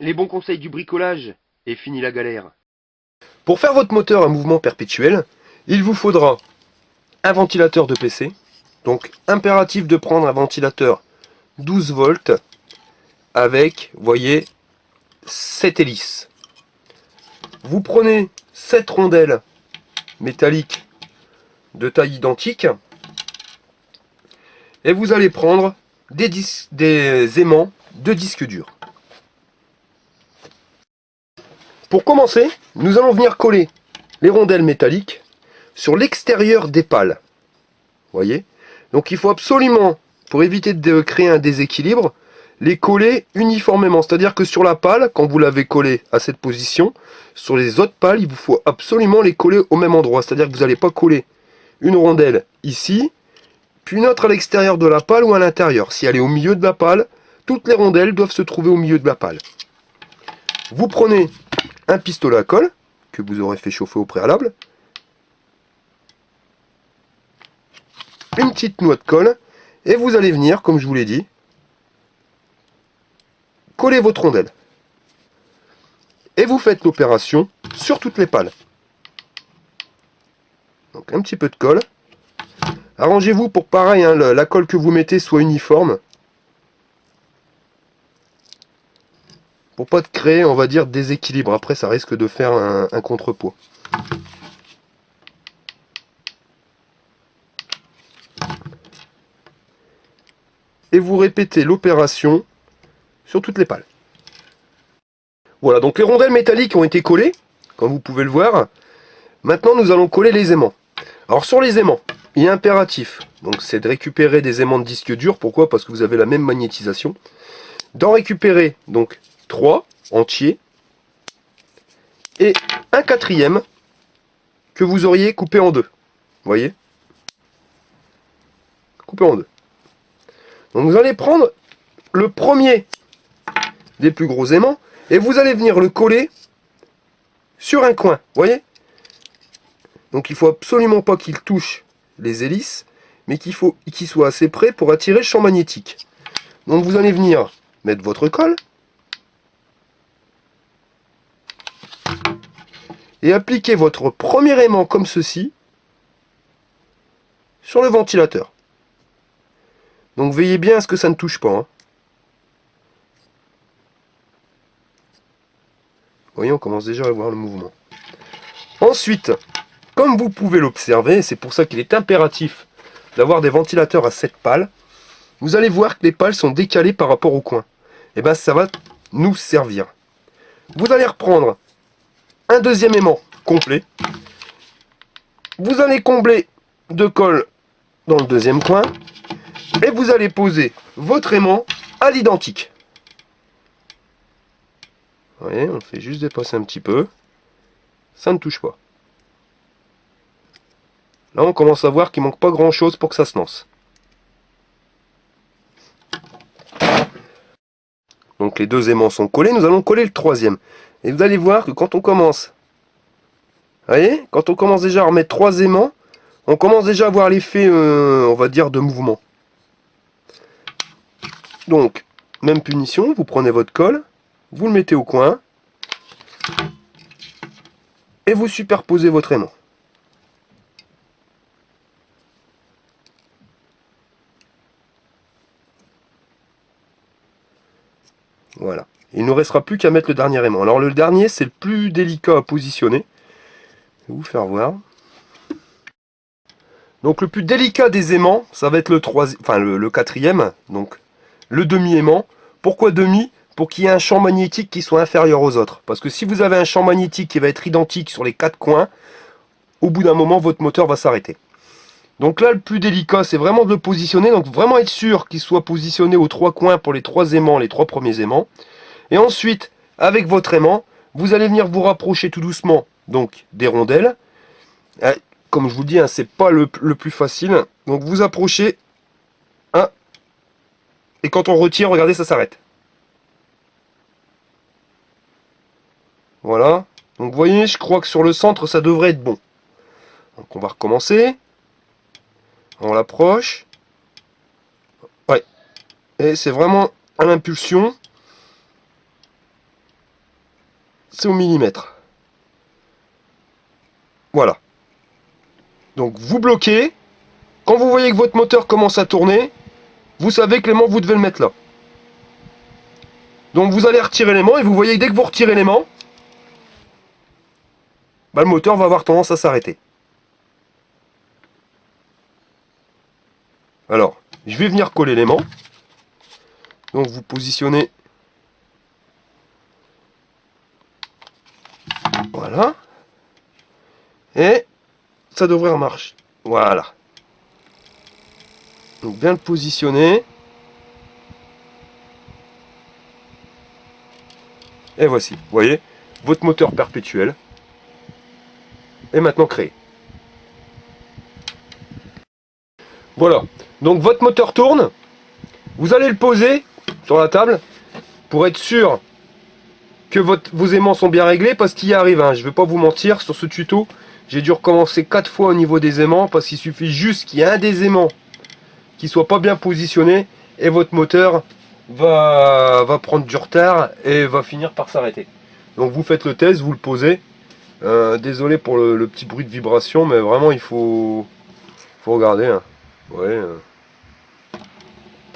les bons conseils du bricolage, et fini la galère. Pour faire votre moteur à mouvement perpétuel, il vous faudra un ventilateur de PC. Donc impératif de prendre un ventilateur 12 volts avec, vous voyez, 7 hélices. Vous prenez 7 rondelles métalliques de taille identique et vous allez prendre des aimants de disque dur. Pour commencer, nous allons venir coller les rondelles métalliques sur l'extérieur des pales. Voyez? Donc il faut absolument, pour éviter de créer un déséquilibre, les coller uniformément. C'est-à-dire que sur la pale, quand vous l'avez collé à cette position, sur les autres pales, il vous faut absolument les coller au même endroit. C'est-à-dire que vous n'allez pas coller une rondelle ici, puis une autre à l'extérieur de la pale ou à l'intérieur. Si elle est au milieu de la pale, toutes les rondelles doivent se trouver au milieu de la pale. Vous prenez un pistolet à colle, que vous aurez fait chauffer au préalable, une petite noix de colle, et vous allez venir, comme je vous l'ai dit, coller votre rondelle. Et vous faites l'opération sur toutes les pales. Donc un petit peu de colle. Arrangez-vous pour pareil, hein, la colle que vous mettez soit uniforme. Pour pas de créer, on va dire, déséquilibre. Après, ça risque de faire un contrepoids. Et vous répétez l'opération sur toutes les pales. Voilà, donc les rondelles métalliques ont été collées, comme vous pouvez le voir. Maintenant, nous allons coller les aimants. Alors sur les aimants, il est impératif, donc c'est de récupérer des aimants de disque dur. Pourquoi? Parce que vous avez la même magnétisation. D'en récupérer donc 3 entiers et un quatrième que vous auriez coupé en deux. Vous voyez? Coupé en deux. Donc vous allez prendre le premier des plus gros aimants et vous allez venir le coller sur un coin. Vous voyez? Donc il faut absolument pas qu'il touche les hélices, mais qu'il soit assez près pour attirer le champ magnétique. Donc vous allez venir mettre votre colle et appliquer votre premier aimant comme ceci sur le ventilateur. Donc veillez bien à ce que ça ne touche pas. Hein. Vous voyez, on commence déjà à voir le mouvement. Ensuite, comme vous pouvez l'observer, c'est pour ça qu'il est impératif d'avoir des ventilateurs à 7 pales, vous allez voir que les pales sont décalées par rapport au coin. Et bien ça va nous servir. Vous allez reprendre un deuxième aimant complet. Vous allez combler de colle dans le deuxième coin. Et vous allez poser votre aimant à l'identique. Vous voyez, on fait juste dépasser un petit peu. Ça ne touche pas. Là, on commence à voir qu'il manque pas grand chose pour que ça se lance. Donc les deux aimants sont collés, nous allons coller le troisième. Et vous allez voir que quand on commence, vous voyez, quand on commence déjà à remettre 3 aimants, on commence déjà à voir l'effet, on va dire, de mouvement. Donc, même punition, vous prenez votre colle, vous le mettez au coin, et vous superposez votre aimant. Voilà. Il ne nous restera plus qu'à mettre le dernier aimant. Alors le dernier, c'est le plus délicat à positionner. Je vais vous faire voir. Donc le plus délicat des aimants, ça va être le quatrième, donc le demi-aimant. Pourquoi demi? Pour qu'il y ait un champ magnétique qui soit inférieur aux autres. Parce que si vous avez un champ magnétique qui va être identique sur les 4 coins, au bout d'un moment, votre moteur va s'arrêter. Donc là, le plus délicat, c'est vraiment de le positionner. Donc vraiment être sûr qu'il soit positionné aux 3 coins pour les 3 aimants, les 3 premiers aimants. Et ensuite, avec votre aimant, vous allez venir vous rapprocher tout doucement donc des rondelles. Comme je vous dis, hein, c'est pas le plus facile. Donc vous approchez. Hein, et quand on retire, regardez, ça s'arrête. Voilà. Donc vous voyez, je crois que sur le centre, ça devrait être bon. Donc on va recommencer. On l'approche. Ouais. Et c'est vraiment à l'impulsion. c'est au millimètre. Voilà. Donc vous bloquez. Quand vous voyez que votre moteur commence à tourner, vous savez que l'aimant, vous devez le mettre là. Donc vous allez retirer l'aimant et vous voyez que dès que vous retirez l'aimant, bah, le moteur va avoir tendance à s'arrêter. Alors, je vais venir coller l'aimant. Donc vous positionnez. Voilà. Et ça devrait marcher. Voilà. Donc bien le positionner. Et voici, vous voyez, votre moteur perpétuel est maintenant créé. Voilà, donc votre moteur tourne. Vous allez le poser sur la table pour être sûr que vos aimants sont bien réglés, parce qu'il y arrive, hein, je ne vais pas vous mentir, sur ce tuto, j'ai dû recommencer 4 fois au niveau des aimants, parce qu'il suffit juste qu'il y ait un des aimants qui soit pas bien positionné, et votre moteur va prendre du retard et va finir par s'arrêter. Donc vous faites le test, vous le posez. Désolé pour le petit bruit de vibration, mais vraiment il faut regarder. Hein. Ouais,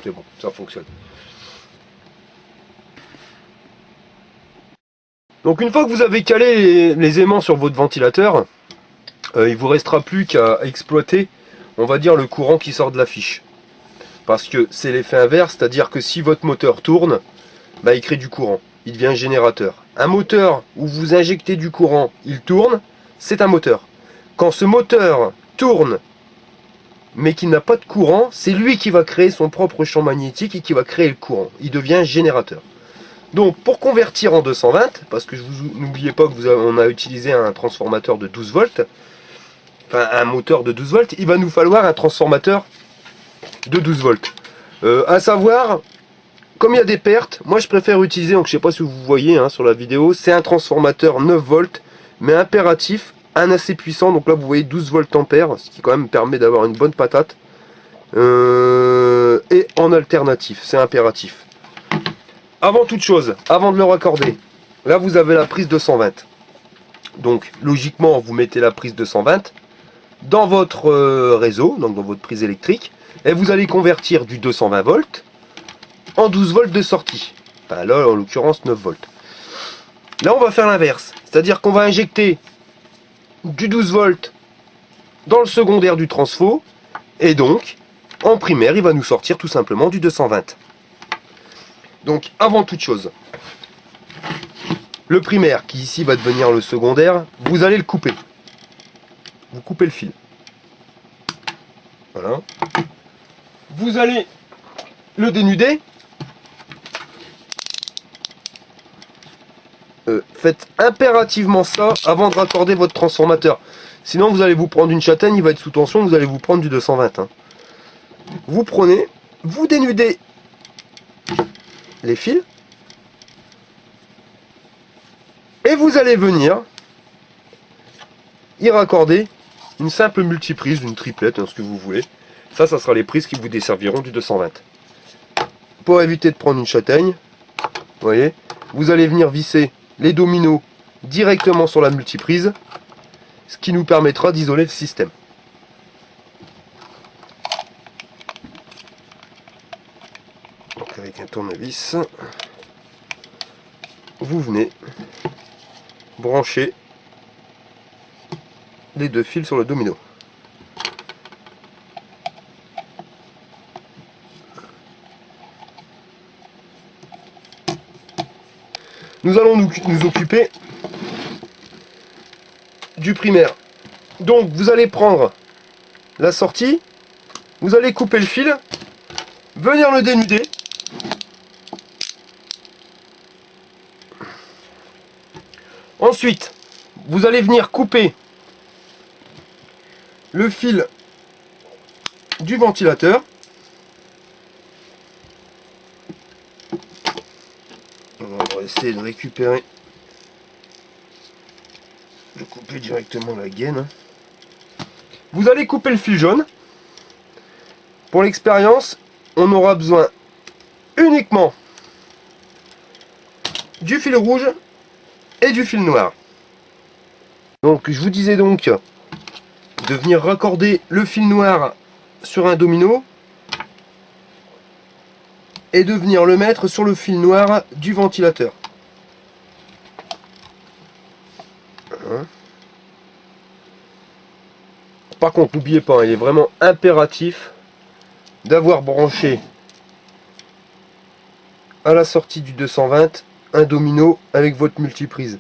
c'est bon, ça fonctionne. Donc une fois que vous avez calé les aimants sur votre ventilateur, il vous restera plus qu'à exploiter, on va dire, le courant qui sort de la fiche. Parce que c'est l'effet inverse, c'est-à-dire que si votre moteur tourne, bah, il crée du courant, il devient un générateur. Un moteur où vous injectez du courant, il tourne, c'est un moteur. Quand ce moteur tourne, mais qu'il n'a pas de courant, c'est lui qui va créer son propre champ magnétique et qui va créer le courant. Il devient un générateur. Donc pour convertir en 220, parce que n'oubliez pas que on a utilisé un transformateur de 12 volts, enfin un moteur de 12 volts, il va nous falloir un transformateur de 12 volts. À savoir, comme il y a des pertes, moi je préfère utiliser, donc je sais pas si vous voyez hein, sur la vidéo, c'est un transformateur 9 volts, mais impératif, un assez puissant, donc là vous voyez 12 volts ampères, ce qui quand même permet d'avoir une bonne patate. Et en alternatif, c'est impératif. Avant toute chose, avant de le raccorder, là vous avez la prise 220. Donc logiquement vous mettez la prise 220 dans votre réseau, donc dans votre prise électrique, et vous allez convertir du 220 volts en 12 volts de sortie. Enfin, là en l'occurrence 9 volts. Là on va faire l'inverse, c'est-à-dire qu'on va injecter du 12 volts dans le secondaire du transfo, et donc en primaire il va nous sortir tout simplement du 220. Donc avant toute chose, le primaire qui ici va devenir le secondaire, vous allez le couper. Vous coupez le fil. Voilà. Vous allez le dénuder. Faites impérativement ça avant de raccorder votre transformateur. Sinon vous allez vous prendre une châtaigne, il va être sous tension, vous allez vous prendre du 220. Hein. Vous prenez, vous dénudez les fils. Et vous allez venir y raccorder une simple multiprise, une triplette, hein, ce que vous voulez. Ça sera les prises qui vous desserviront du 220. Pour éviter de prendre une châtaigne, vous voyez, vous allez venir visser les dominos directement sur la multiprise, ce qui nous permettra d'isoler le système. Donc avec un tournevis, vous venez brancher les deux fils sur le domino. Nous allons nous occuper du primaire. Donc vous allez prendre la sortie, vous allez couper le fil, venir le dénuder. Ensuite, vous allez venir couper le fil du ventilateur. On va essayer de récupérer, de couper directement la gaine. Vous allez couper le fil jaune. Pour l'expérience, on aura besoin uniquement du fil rouge et du fil noir. Donc je vous disais donc de venir raccorder le fil noir sur un domino et de venir le mettre sur le fil noir du ventilateur. Par contre, n'oubliez pas, il est vraiment impératif d'avoir branché à la sortie du 220 un domino avec votre multiprise.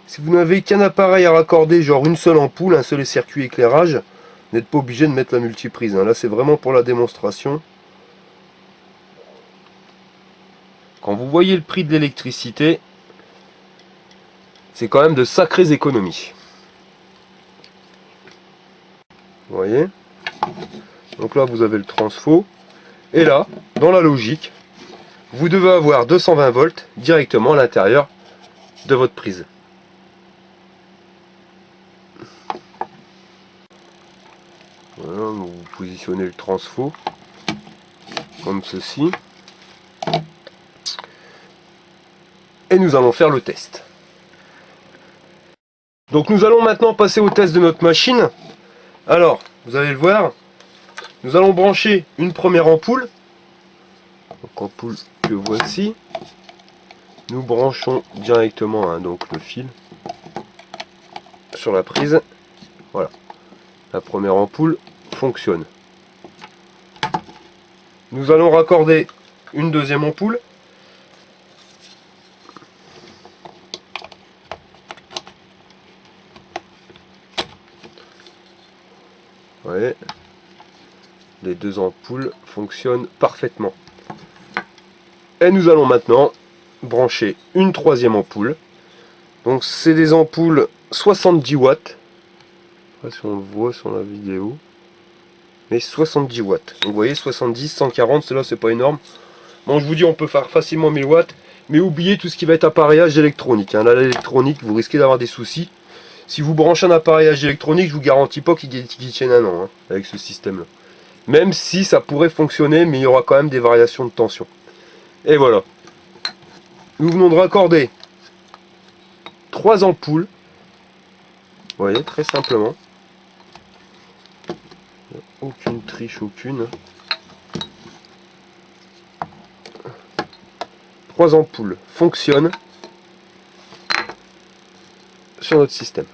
Si vous n'avez qu'un appareil à raccorder, genre une seule ampoule, un seul circuit éclairage, vous n'êtes pas obligé de mettre la multiprise. Là, c'est vraiment pour la démonstration. Quand vous voyez le prix de l'électricité, c'est quand même de sacrées économies. Vous voyez? Donc là, vous avez le transfo. Et là, dans la logique, vous devez avoir 220 volts directement à l'intérieur de votre prise. Voilà, vous positionnez le transfo comme ceci. Et nous allons faire le test. Donc nous allons maintenant passer au test de notre machine. Alors, vous allez le voir, nous allons brancher une première ampoule. Donc ampoule que voici. Nous branchons directement donc le fil sur la prise. Voilà. La première ampoule fonctionne. Nous allons raccorder une deuxième ampoule. Vous voyez, les deux ampoules fonctionnent parfaitement. Et nous allons maintenant brancher une troisième ampoule. Donc c'est des ampoules 70 watts. Je ne sais pas si on le voit sur la vidéo. Mais 70 watts. Donc vous voyez 70, 140, cela c'est pas énorme. Bon, je vous dis, on peut faire facilement 1000 watts. Mais oubliez tout ce qui va être appareillage électronique. Là, l'électronique, vous risquez d'avoir des soucis. Si vous branchez un appareillage électronique, je vous garantis pas qu'il tienne un an avec ce système là. Même si ça pourrait fonctionner, mais il y aura quand même des variations de tension. Et voilà. Nous venons de raccorder 3 ampoules. Vous voyez, très simplement. Aucune triche, aucune. 3 ampoules fonctionnent sur notre système.